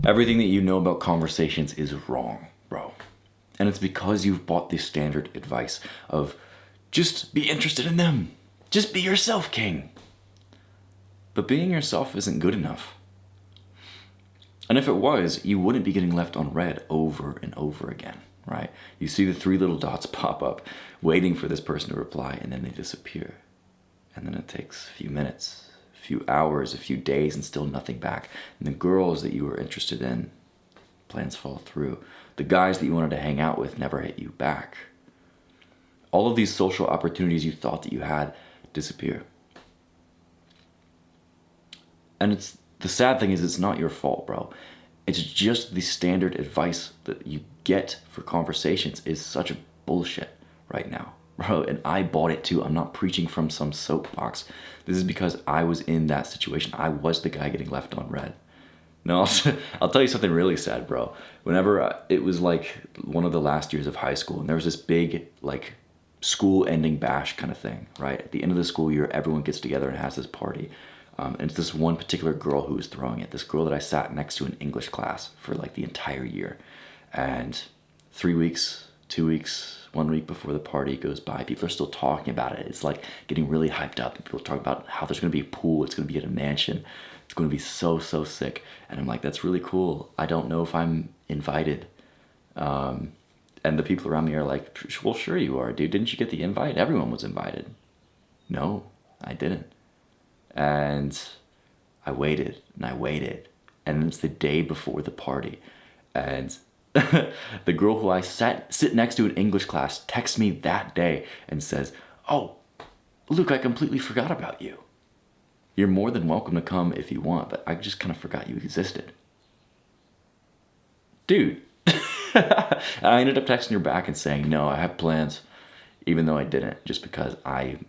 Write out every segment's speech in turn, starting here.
Everything that you know about conversations is wrong, bro. And it's because you've bought the standard advice of just be interested in them. Just be yourself, king. But being yourself isn't good enough. And if it was, you wouldn't be getting left on red over and over again, right? You see the 3 little dots pop up, waiting for this person to reply, and then they disappear. And then it takes a few minutes, a few hours, a few days, and still nothing back. And the girls that you were interested in, plans fall through. The guys that you wanted to hang out with never hit you back. All of these social opportunities you thought that you had disappear. And the sad thing is it's not your fault, bro. It's just the standard advice that you get for conversations is such a bullshit right now, bro. And I bought it too. I'm not preaching from some soapbox. This is because I was in that situation. I was the guy getting left on red. No, I'll tell you something really sad, bro. Whenever it was like one of the last years of high school, and there was this big like school ending bash kind of thing, right? At the end of the school year, everyone gets together and has this party. And it's this one particular girl who was throwing it. This girl that I sat next to in English class for like the entire year. And 3 weeks, 2 weeks, 1 week before the party goes by, people are still talking about it. It's like getting really hyped up. People talk about how there's going to be a pool. It's going to be at a mansion. It's going to be so sick. And I'm like, that's really cool. I don't know if I'm invited. And the people around me are like, well, sure you are, dude. Didn't you get the invite? Everyone was invited. No, I didn't. And I waited and I waited. And it's the day before the party. And the girl who I sit next to in English class texts me that day and says, oh, Luke, I completely forgot about you. You're more than welcome to come if you want, but I just kind of forgot you existed. Dude. I ended up texting her back and saying, no, I have plans, even though I didn't, just because I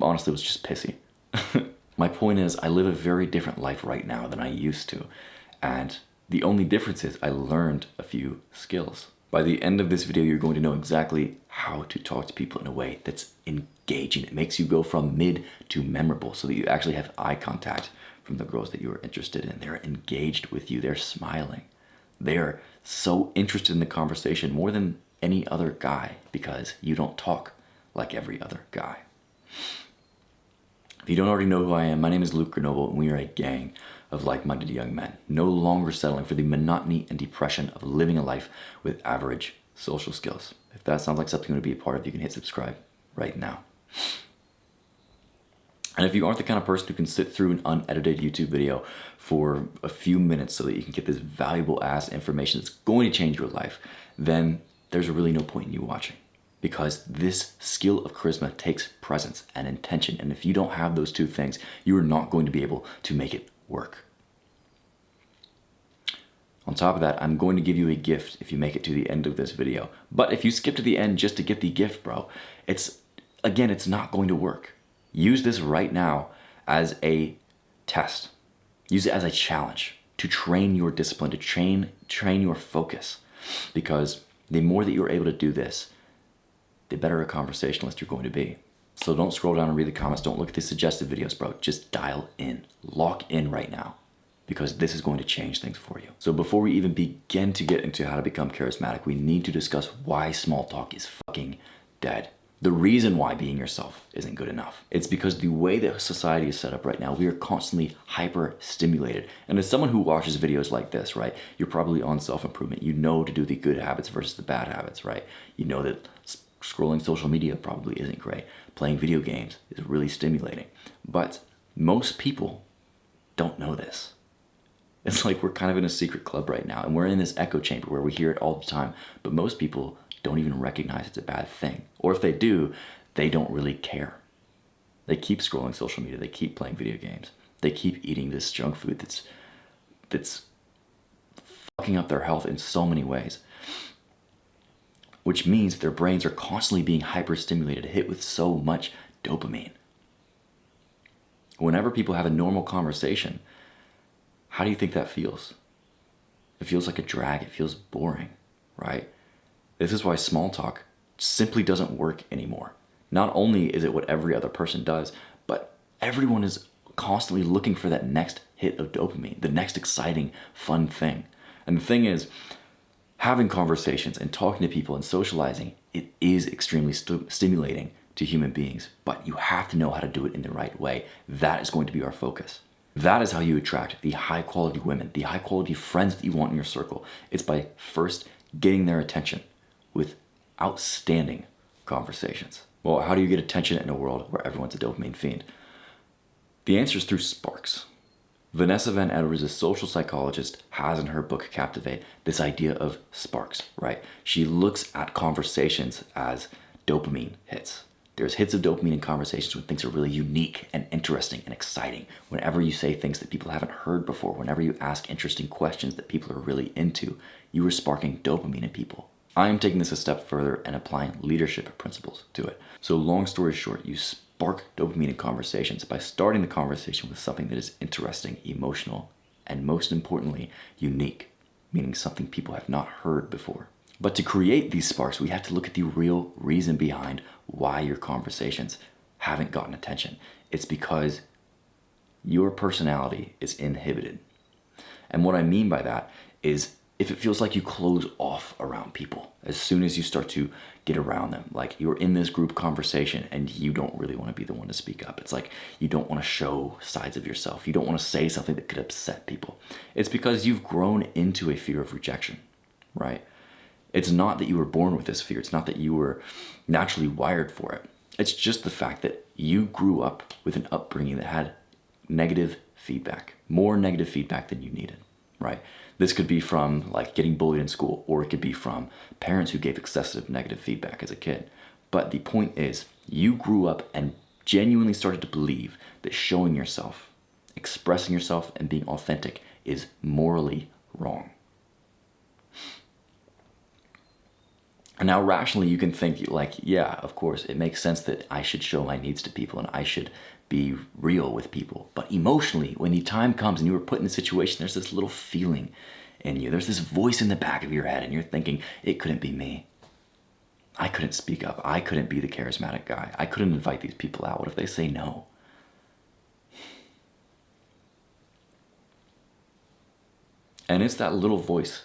honestly was just pissy. My point is, I live a very different life right now than I used to. And the only difference is I learned a few skills. By the end of this video, you're going to know exactly how to talk to people in a way that's engaging. It makes you go from mid to memorable so that you actually have eye contact from the girls that you are interested in. They're engaged with you. They're smiling. They're so interested in the conversation more than any other guy because you don't talk like every other guy. If you don't already know who I am, my name is Luke Grenoble, and we are a gang of like-minded young men, no longer settling for the monotony and depression of living a life with average social skills. If that sounds like something you want to be a part of, you can hit subscribe right now. And if you aren't the kind of person who can sit through an unedited YouTube video for a few minutes so that you can get this valuable ass information that's going to change your life, then there's really no point in you watching. Because this skill of charisma takes presence and intention. And if you don't have those two things, you are not going to be able to make it work. On top of that, I'm going to give you a gift if you make it to the end of this video. But if you skip to the end just to get the gift, bro, it's not going to work. Use this right now as a test. Use it as a challenge to train your discipline, to train your focus. Because the more that you're able to do this, the better a conversationalist you're going to be. So don't scroll down and read the comments. Don't look at the suggested videos, bro. Just dial in. Lock in right now. Because this is going to change things for you. So before we even begin to get into how to become charismatic, we need to discuss why small talk is fucking dead. The reason why being yourself isn't good enough. It's because the way that society is set up right now, we are constantly hyper-stimulated. And as someone who watches videos like this, right, you're probably on self-improvement. You know to do the good habits versus the bad habits, right? You know that scrolling social media probably isn't great. Playing video games is really stimulating. But most people don't know this. It's like we're kind of in a secret club right now, and we're in this echo chamber where we hear it all the time, but most people don't even recognize it's a bad thing. Or if they do, they don't really care. They keep scrolling social media, they keep playing video games, they keep eating this junk food that's fucking up their health in so many ways. Which means their brains are constantly being hyper-stimulated, hit with so much dopamine. Whenever people have a normal conversation, how do you think that feels? It feels like a drag. It feels boring, right? This is why small talk simply doesn't work anymore. Not only is it what every other person does, but everyone is constantly looking for that next hit of dopamine, the next exciting, fun thing. And the thing is, having conversations and talking to people and socializing, it is extremely stimulating to human beings, but you have to know how to do it in the right way. That is going to be our focus. That is how you attract the high quality women, the high quality friends that you want in your circle. It's by first getting their attention with outstanding conversations. Well, how do you get attention in a world where everyone's a dopamine fiend? The answer is through sparks. Vanessa Van Edwards, a social psychologist, has in her book Captivate this idea of sparks, right? She looks at conversations as dopamine hits. There's hits of dopamine in conversations when things are really unique and interesting and exciting. Whenever you say things that people haven't heard before, whenever you ask interesting questions that people are really into, you are sparking dopamine in people. I am taking this a step further and applying leadership principles to it. So long story short, you spark dopamine in conversations by starting the conversation with something that is interesting, emotional, and most importantly, unique, meaning something people have not heard before. But to create these sparks, we have to look at the real reason behind why your conversations haven't gotten attention. It's because your personality is inhibited. And what I mean by that is if it feels like you close off around people as soon as you start to get around them, like you're in this group conversation and you don't really want to be the one to speak up. It's like you don't want to show sides of yourself. You don't want to say something that could upset people. It's because you've grown into a fear of rejection, right? It's not that you were born with this fear. It's not that you were naturally wired for it. It's just the fact that you grew up with an upbringing that had negative feedback, more negative feedback than you needed, right? This could be from like getting bullied in school, or it could be from parents who gave excessive negative feedback as a kid. But the point is, you grew up and genuinely started to believe that showing yourself, expressing yourself, and being authentic is morally wrong. And now rationally you can think like, yeah, of course, it makes sense that I should show my needs to people and I should be real with people. But emotionally, when the time comes and you were put in a situation, there's this little feeling in you. There's this voice in the back of your head and you're thinking, it couldn't be me. I couldn't speak up. I couldn't be the charismatic guy. I couldn't invite these people out. What if they say no? And it's that little voice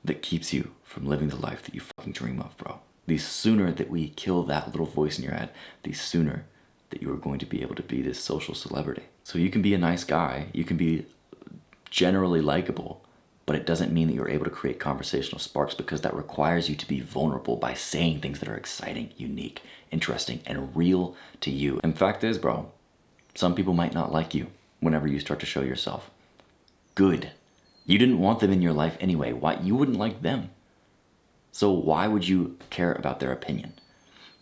that keeps you from living the life that you fucking dream of, bro. The sooner that we kill that little voice in your head, the sooner that you are going to be able to be this social celebrity. So you can be a nice guy, you can be generally likable, but it doesn't mean that you're able to create conversational sparks, because that requires you to be vulnerable by saying things that are exciting, unique, interesting, and real to you. And fact is, bro, some people might not like you whenever you start to show yourself. Good. You didn't want them in your life anyway. Why? You wouldn't like them. So why would you care about their opinion?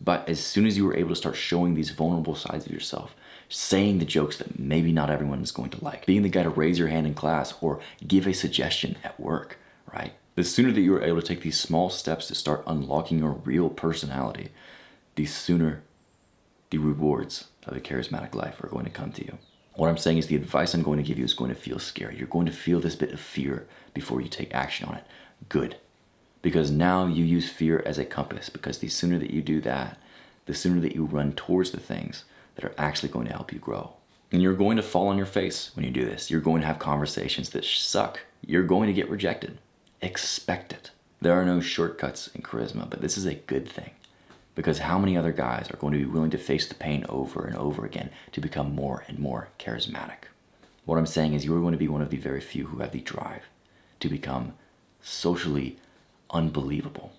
But as soon as you were able to start showing these vulnerable sides of yourself, saying the jokes that maybe not everyone is going to like, being the guy to raise your hand in class or give a suggestion at work, right? The sooner that you are able to take these small steps to start unlocking your real personality, the sooner the rewards of a charismatic life are going to come to you. What I'm saying is the advice I'm going to give you is going to feel scary. You're going to feel this bit of fear before you take action on it. Good. Because now you use fear as a compass, because the sooner that you do that, the sooner that you run towards the things that are actually going to help you grow. And you're going to fall on your face when you do this. You're going to have conversations that suck. You're going to get rejected. Expect it. There are no shortcuts in charisma, but this is a good thing. Because how many other guys are going to be willing to face the pain over and over again to become more and more charismatic? What I'm saying is you're going to be one of the very few who have the drive to become socially unbelievable.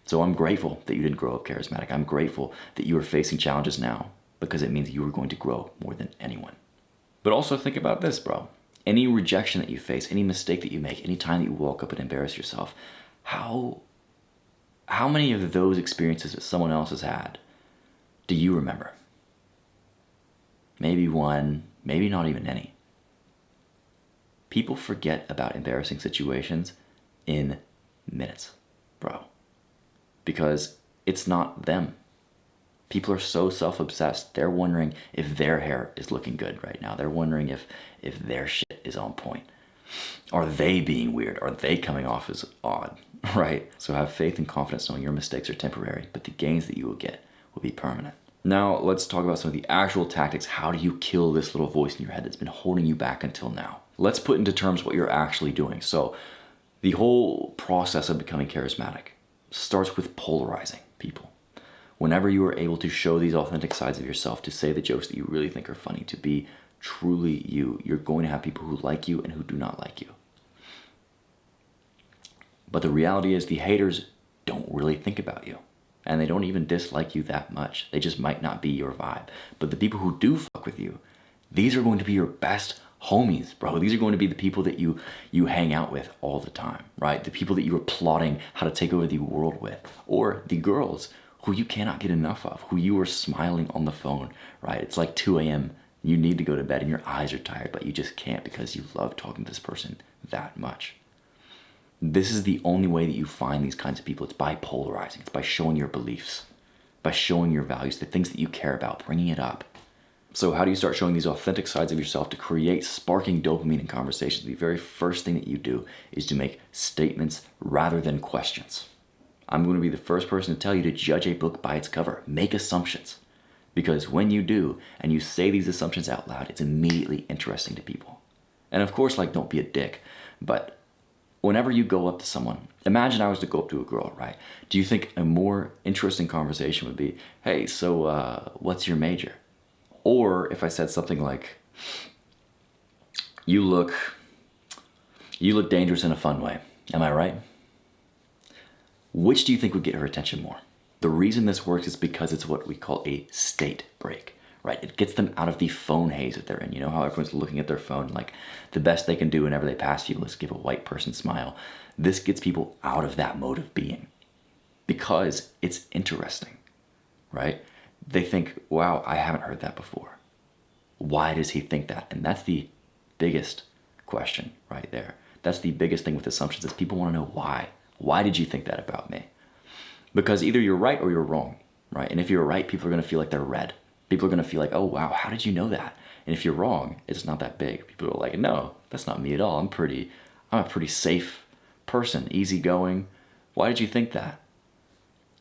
So I'm grateful that you didn't grow up charismatic. I'm grateful that you are facing challenges now, because it means you are going to grow more than anyone. But also think about this, bro. Any rejection that you face, any mistake that you make, any time that you walk up and embarrass yourself, how many of those experiences that someone else has had do you remember? Maybe one, maybe not even any. People forget about embarrassing situations in minutes, bro. Because it's not them. People are so self-obsessed. They're wondering if their hair is looking good right now. They're wondering if their shit is on point. Are they being weird? Are they coming off as odd, right? So have faith and confidence knowing your mistakes are temporary, but the gains that you will get will be permanent. Now, let's talk about some of the actual tactics. How do you kill this little voice in your head that's been holding you back until now? Let's put into terms what you're actually doing. So, the whole process of becoming charismatic starts with polarizing people. Whenever you are able to show these authentic sides of yourself, to say the jokes that you really think are funny, to be truly you, you're going to have people who like you and who do not like you. But the reality is the haters don't really think about you. And they don't even dislike you that much. They just might not be your vibe. But the people who do fuck with you, these are going to be your best homies, bro. These are going to be the people that you hang out with all the time, right? The people that you are plotting how to take over the world with. Or the girls who you cannot get enough of, who you are smiling on the phone, right? It's like 2 a.m. You need to go to bed and your eyes are tired, but you just can't because you love talking to this person that much. This is the only way that you find these kinds of people. It's by polarizing. It's by showing your beliefs, by showing your values, the things that you care about, bringing it up. So how do you start showing these authentic sides of yourself to create sparking dopamine in conversations? The very first thing that you do is to make statements rather than questions. I'm going to be the first person to tell you to judge a book by its cover. Make assumptions. Because when you do, and you say these assumptions out loud, it's immediately interesting to people. And of course, like, don't be a dick, but whenever you go up to someone, imagine I was to go up to a girl, right? Do you think a more interesting conversation would be, hey, so what's your major? Or if I said something like, you look dangerous in a fun way, am I right? Which do you think would get her attention more? The reason this works is because it's what we call a state break, right? It gets them out of the phone haze that they're in. You know how everyone's looking at their phone, like the best they can do whenever they pass you is give a white person smile. This gets people out of that mode of being because it's interesting, right? They think, wow, I haven't heard that before. Why does he think that? And that's the biggest question right there. That's the biggest thing with assumptions is people want to know why. Why did you think that about me? Because either you're right or you're wrong, right? And if you're right, people are going to feel like they're red. People are going to feel like, oh, wow, how did you know that? And if you're wrong, it's not that big. People are like, no, that's not me at all. I'm a pretty safe person, easygoing. Why did you think that?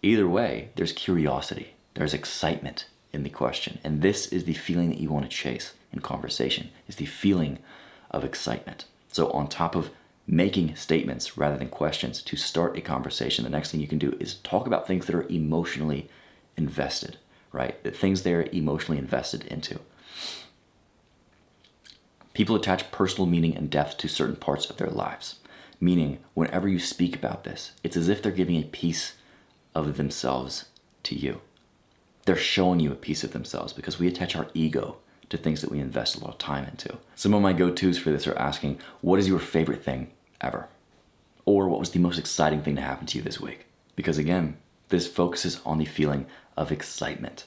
Either way, there's curiosity. There's excitement in the question. And this is the feeling that you want to chase in conversation, is the feeling of excitement. So on top of making statements rather than questions to start a conversation, the next thing you can do is talk about things that are emotionally invested, right? The things they're emotionally invested into. People attach personal meaning and depth to certain parts of their lives, meaning whenever you speak about this, it's as if they're giving a piece of themselves to you. They're showing you a piece of themselves because we attach our ego to things that we invest a lot of time into. Some of my go-tos for this are asking, what is your favorite thing ever? Or what was the most exciting thing to happen to you this week? Because again, this focuses on the feeling of excitement.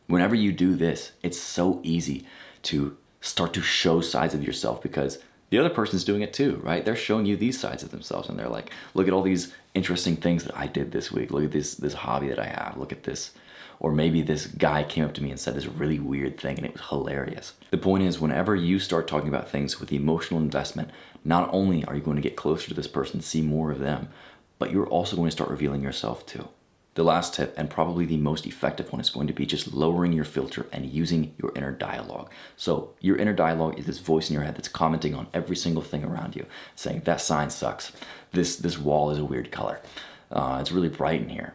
Whenever you do this, it's so easy to start to show sides of yourself because the other person's doing it too, right? They're showing you these sides of themselves and they're like, look at all these interesting things that I did this week. Look at this hobby that I have. Look at this. Or maybe this guy came up to me and said this really weird thing and it was hilarious. The point is, whenever you start talking about things with emotional investment, not only are you going to get closer to this person, see more of them, but you're also going to start revealing yourself too. The last tip, and probably the most effective one, is going to be just lowering your filter and using your inner dialogue. So your inner dialogue is this voice in your head that's commenting on every single thing around you, saying that sign sucks, this wall is a weird color, it's really bright in here.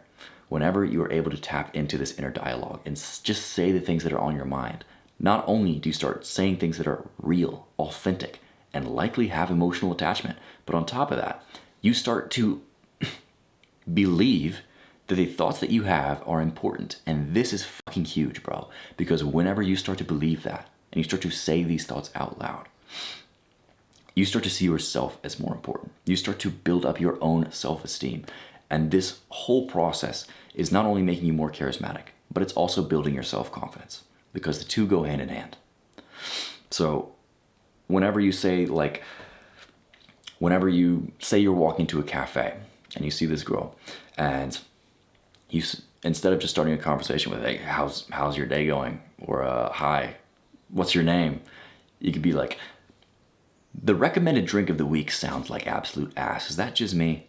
Whenever you are able to tap into this inner dialogue and just say the things that are on your mind, not only do you start saying things that are real, authentic, and likely have emotional attachment, but on top of that, you start to believe that the thoughts that you have are important. And this is fucking huge, bro. Because whenever you start to believe that, and you start to say these thoughts out loud, you start to see yourself as more important. You start to build up your own self-esteem. And this whole process is not only making you more charismatic, but it's also building your self-confidence because the two go hand in hand. So whenever you say you're walking to a cafe and you see this girl and you, instead of just starting a conversation with, hey, how's your day going? Or hi, what's your name? You could be like, the recommended drink of the week sounds like absolute ass. Is that just me?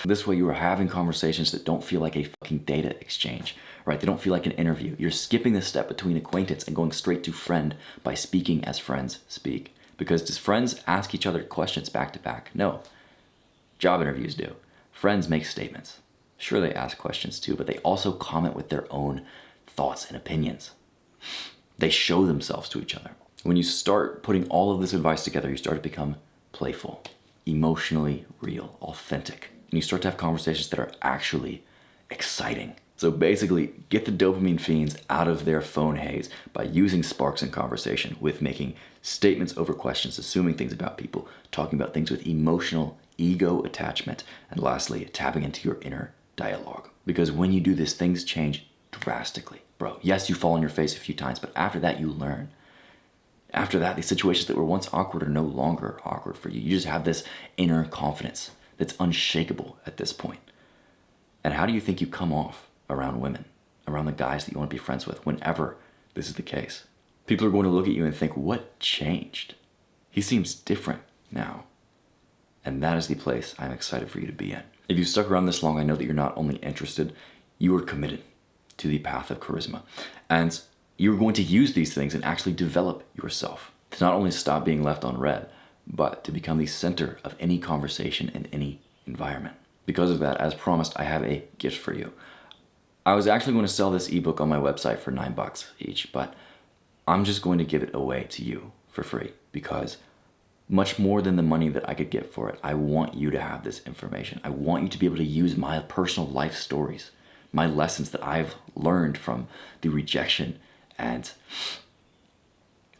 This way you are having conversations that don't feel like a fucking data exchange, right? They don't feel like an interview. You're skipping the step between acquaintance and going straight to friend by speaking as friends speak. Because does friends ask each other questions back to back? No. Job interviews do. Friends make statements. Sure, they ask questions too, but they also comment with their own thoughts and opinions. They show themselves to each other. When you start putting all of this advice together, you start to become playful, emotionally real, authentic. And you start to have conversations that are actually exciting. So basically, get the dopamine fiends out of their phone haze by using sparks in conversation with making statements over questions, assuming things about people, talking about things with emotional ego attachment, and lastly, tapping into your inner dialogue. Because when you do this, things change drastically, bro. Yes, you fall on your face a few times, but after that, you learn. After that, these situations that were once awkward are no longer awkward for you. You just have this inner confidence that's unshakable at this point. And how do you think you come off around women, around the guys that you want to be friends with, whenever this is the case? People are going to look at you and think, what changed? He seems different now. And that is the place I'm excited for you to be in. If you've stuck around this long, I know that you're not only interested, you are committed to the path of charisma. And you're going to use these things and actually develop yourself to not only stop being left on red, but to become the center of any conversation in any environment. Because of that, as promised, I have a gift for you. I was actually going to sell this ebook on my website for $9 each, but I'm just going to give it away to you for free because much more than the money that I could get for it, I want you to have this information. I want you to be able to use my personal life stories, my lessons that I've learned from the rejection and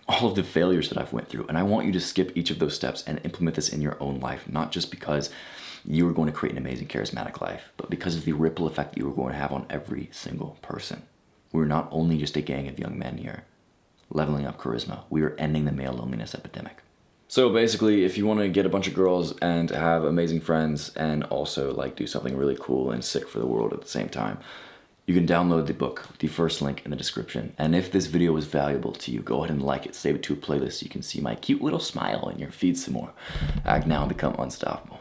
all of the failures that I've went through. And I want you to skip each of those steps and implement this in your own life, not just because you are going to create an amazing charismatic life, but because of the ripple effect you are going to have on every single person. We're not only just a gang of young men here leveling up charisma, we are ending the male loneliness epidemic. So basically, if you want to get a bunch of girls and have amazing friends and also like do something really cool and sick for the world at the same time, you can download the book, the first link in the description. And if this video was valuable to you, go ahead and like it, save it to a playlist so you can see my cute little smile in your feed some more. Act now and become unstoppable.